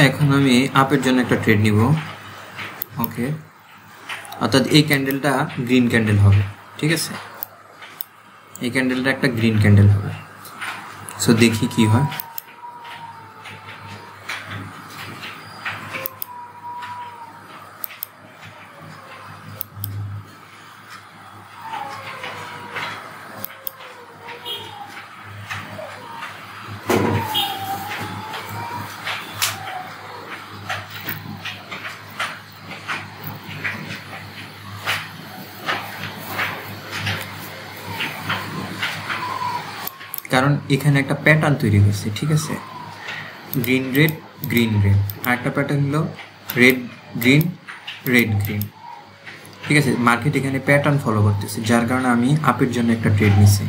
এখন আমি আপের জন্য একটা ট্রেড নিব। ওকে, অর্থাৎ এই ক্যান্ডেলটা গ্রিন ক্যান্ডেল হবে, ঠিক আছে, এই ক্যান্ডেলটা একটা গ্রিন ক্যান্ডেল হবে। সো দেখি কি হয়। কারণ এখানে একটা প্যাটার্ন তৈরি হয়েছে, ঠিক আছে, গ্রিন রেড গ্রিন রেড, আর একটা প্যাটার্ন হলো রেড গ্রিন রেড গ্রিন, ঠিক আছে। মার্কেট এখানে প্যাটার্ন ফলো করতেছে, যার কারণে আমি আপের জন্য একটা ট্রেড নিছি।